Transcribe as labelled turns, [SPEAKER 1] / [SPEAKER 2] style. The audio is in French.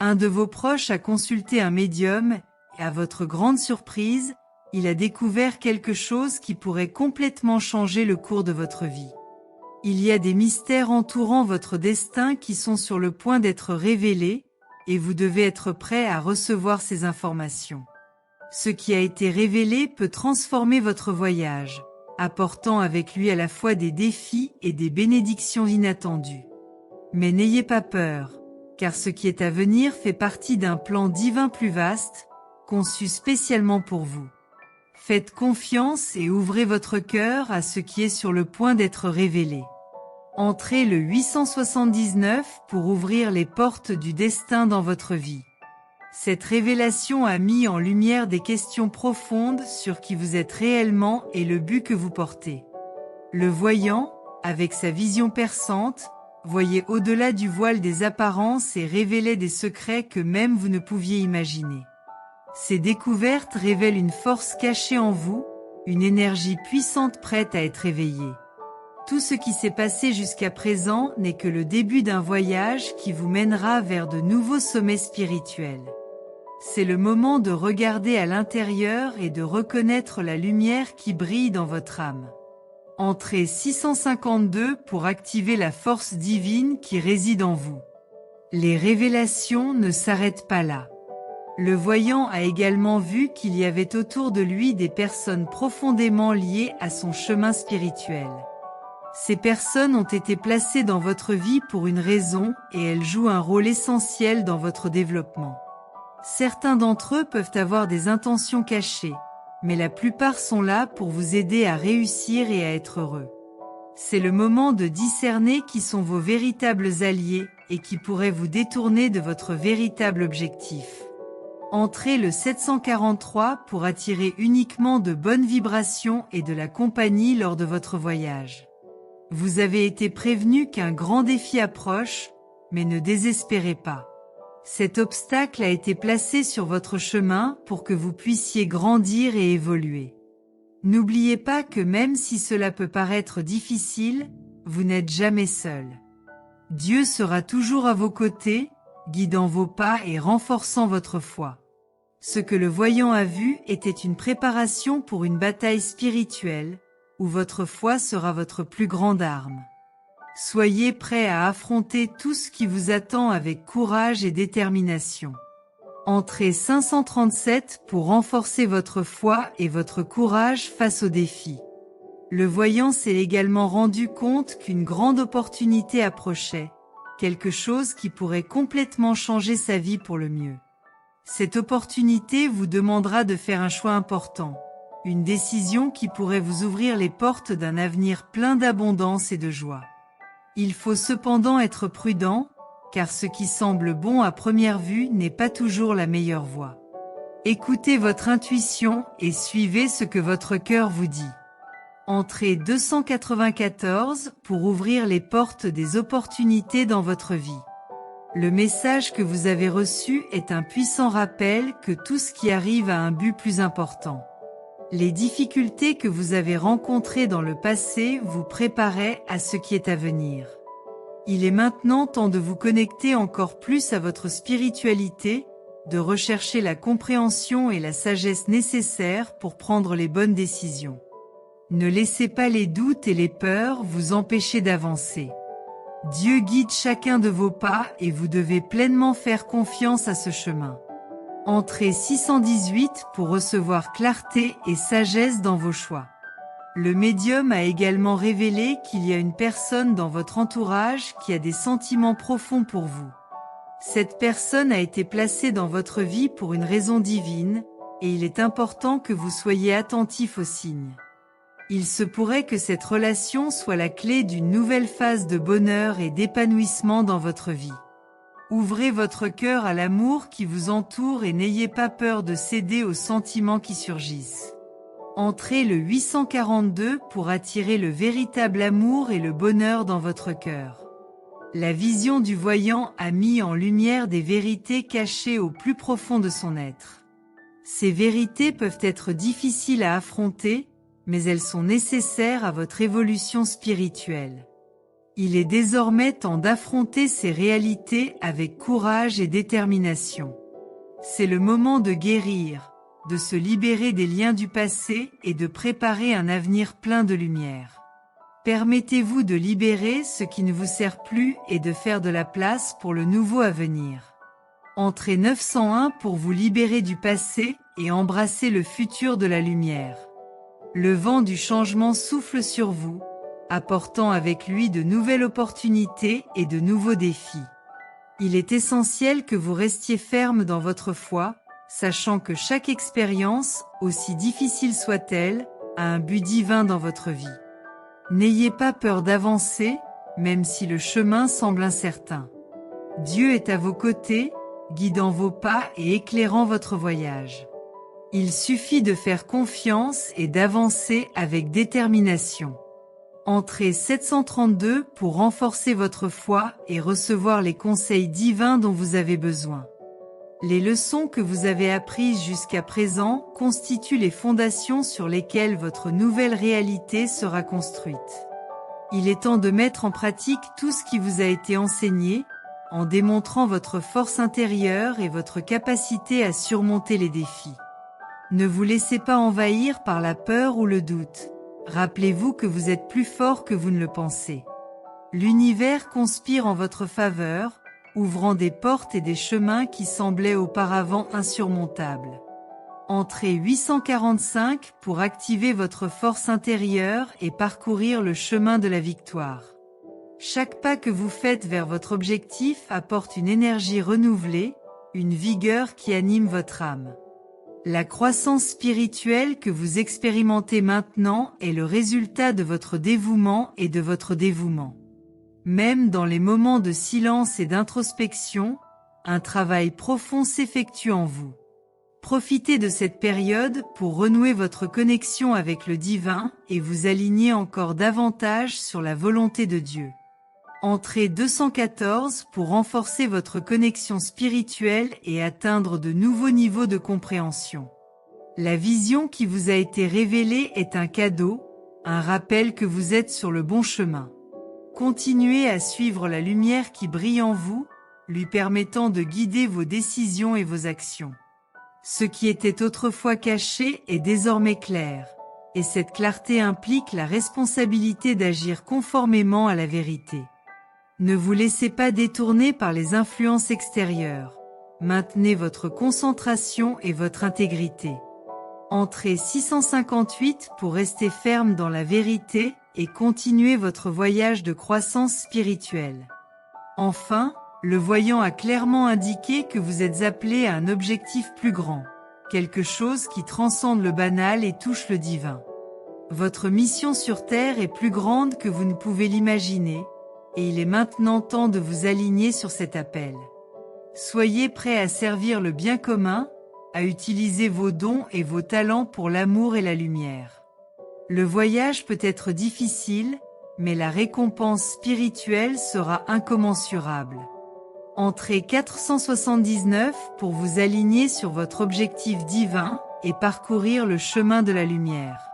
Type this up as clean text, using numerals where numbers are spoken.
[SPEAKER 1] Un de vos proches a consulté un médium et à votre grande surprise, il a découvert quelque chose qui pourrait complètement changer le cours de votre vie. Il y a des mystères entourant votre destin qui sont sur le point d'être révélés et vous devez être prêt à recevoir ces informations. Ce qui a été révélé peut transformer votre voyage, apportant avec lui à la fois des défis et des bénédictions inattendues. Mais n'ayez pas peur, car ce qui est à venir fait partie d'un plan divin plus vaste, conçu spécialement pour vous. Faites confiance et ouvrez votre cœur à ce qui est sur le point d'être révélé. Entrez le 879 pour ouvrir les portes du destin dans votre vie. Cette révélation a mis en lumière des questions profondes sur qui vous êtes réellement et le but que vous portez. Le voyant, avec sa vision perçante, voyait au-delà du voile des apparences et révélait des secrets que même vous ne pouviez imaginer. Ces découvertes révèlent une force cachée en vous, une énergie puissante prête à être éveillée. Tout ce qui s'est passé jusqu'à présent n'est que le début d'un voyage qui vous mènera vers de nouveaux sommets spirituels. C'est le moment de regarder à l'intérieur et de reconnaître la lumière qui brille dans votre âme. Entrez 652 pour activer la force divine qui réside en vous. Les révélations ne s'arrêtent pas là. Le voyant a également vu qu'il y avait autour de lui des personnes profondément liées à son chemin spirituel. Ces personnes ont été placées dans votre vie pour une raison et elles jouent un rôle essentiel dans votre développement. Certains d'entre eux peuvent avoir des intentions cachées, mais la plupart sont là pour vous aider à réussir et à être heureux. C'est le moment de discerner qui sont vos véritables alliés et qui pourraient vous détourner de votre véritable objectif. Entrez le 743 pour attirer uniquement de bonnes vibrations et de la compagnie lors de votre voyage. Vous avez été prévenu qu'un grand défi approche, mais ne désespérez pas. Cet obstacle a été placé sur votre chemin pour que vous puissiez grandir et évoluer. N'oubliez pas que même si cela peut paraître difficile, vous n'êtes jamais seul. Dieu sera toujours à vos côtés, guidant vos pas et renforçant votre foi. Ce que le voyant a vu était une préparation pour une bataille spirituelle, où votre foi sera votre plus grande arme. Soyez prêts à affronter tout ce qui vous attend avec courage et détermination. Entrez 537 pour renforcer votre foi et votre courage face aux défis. Le voyant s'est également rendu compte qu'une grande opportunité approchait, quelque chose qui pourrait complètement changer sa vie pour le mieux. Cette opportunité vous demandera de faire un choix important, une décision qui pourrait vous ouvrir les portes d'un avenir plein d'abondance et de joie. Il faut cependant être prudent, car ce qui semble bon à première vue n'est pas toujours la meilleure voie. Écoutez votre intuition et suivez ce que votre cœur vous dit. Entrez 294 pour ouvrir les portes des opportunités dans votre vie. Le message que vous avez reçu est un puissant rappel que tout ce qui arrive a un but plus important. Les difficultés que vous avez rencontrées dans le passé vous préparaient à ce qui est à venir. Il est maintenant temps de vous connecter encore plus à votre spiritualité, de rechercher la compréhension et la sagesse nécessaires pour prendre les bonnes décisions. Ne laissez pas les doutes et les peurs vous empêcher d'avancer. Dieu guide chacun de vos pas et vous devez pleinement faire confiance à ce chemin. Entrez 618 pour recevoir clarté et sagesse dans vos choix. Le médium a également révélé qu'il y a une personne dans votre entourage qui a des sentiments profonds pour vous. Cette personne a été placée dans votre vie pour une raison divine, et il est important que vous soyez attentif aux signes. Il se pourrait que cette relation soit la clé d'une nouvelle phase de bonheur et d'épanouissement dans votre vie. Ouvrez votre cœur à l'amour qui vous entoure et n'ayez pas peur de céder aux sentiments qui surgissent. Entrez le 842 pour attirer le véritable amour et le bonheur dans votre cœur. La vision du voyant a mis en lumière des vérités cachées au plus profond de son être. Ces vérités peuvent être difficiles à affronter, mais elles sont nécessaires à votre évolution spirituelle. Il est désormais temps d'affronter ces réalités avec courage et détermination. C'est le moment de guérir, de se libérer des liens du passé et de préparer un avenir plein de lumière. Permettez-vous de libérer ce qui ne vous sert plus et de faire de la place pour le nouveau à venir. Entrez 901 pour vous libérer du passé et embrasser le futur de la lumière. Le vent du changement souffle sur vous, apportant avec lui de nouvelles opportunités et de nouveaux défis. Il est essentiel que vous restiez ferme dans votre foi, sachant que chaque expérience, aussi difficile soit-elle, a un but divin dans votre vie. N'ayez pas peur d'avancer, même si le chemin semble incertain. Dieu est à vos côtés, guidant vos pas et éclairant votre voyage. Il suffit de faire confiance et d'avancer avec détermination. Entrez 732 pour renforcer votre foi et recevoir les conseils divins dont vous avez besoin. Les leçons que vous avez apprises jusqu'à présent constituent les fondations sur lesquelles votre nouvelle réalité sera construite. Il est temps de mettre en pratique tout ce qui vous a été enseigné, en démontrant votre force intérieure et votre capacité à surmonter les défis. Ne vous laissez pas envahir par la peur ou le doute. Rappelez-vous que vous êtes plus fort que vous ne le pensez. L'univers conspire en votre faveur, ouvrant des portes et des chemins qui semblaient auparavant insurmontables. Entrez 845 pour activer votre force intérieure et parcourir le chemin de la victoire. Chaque pas que vous faites vers votre objectif apporte une énergie renouvelée, une vigueur qui anime votre âme. La croissance spirituelle que vous expérimentez maintenant est le résultat de votre dévouement et de votre dévouement. Même dans les moments de silence et d'introspection, un travail profond s'effectue en vous. Profitez de cette période pour renouer votre connexion avec le divin et vous aligner encore davantage sur la volonté de Dieu. Entrez 214 pour renforcer votre connexion spirituelle et atteindre de nouveaux niveaux de compréhension. La vision qui vous a été révélée est un cadeau, un rappel que vous êtes sur le bon chemin. Continuez à suivre la lumière qui brille en vous, lui permettant de guider vos décisions et vos actions. Ce qui était autrefois caché est désormais clair, et cette clarté implique la responsabilité d'agir conformément à la vérité. Ne vous laissez pas détourner par les influences extérieures. Maintenez votre concentration et votre intégrité. Entrez 658 pour rester ferme dans la vérité et continuer votre voyage de croissance spirituelle. Enfin, le voyant a clairement indiqué que vous êtes appelé à un objectif plus grand, quelque chose qui transcende le banal et touche le divin. Votre mission sur Terre est plus grande que vous ne pouvez l'imaginer, et il est maintenant temps de vous aligner sur cet appel. Soyez prêts à servir le bien commun, à utiliser vos dons et vos talents pour l'amour et la lumière. Le voyage peut être difficile, mais la récompense spirituelle sera incommensurable. Entrez 479 pour vous aligner sur votre objectif divin et parcourir le chemin de la lumière.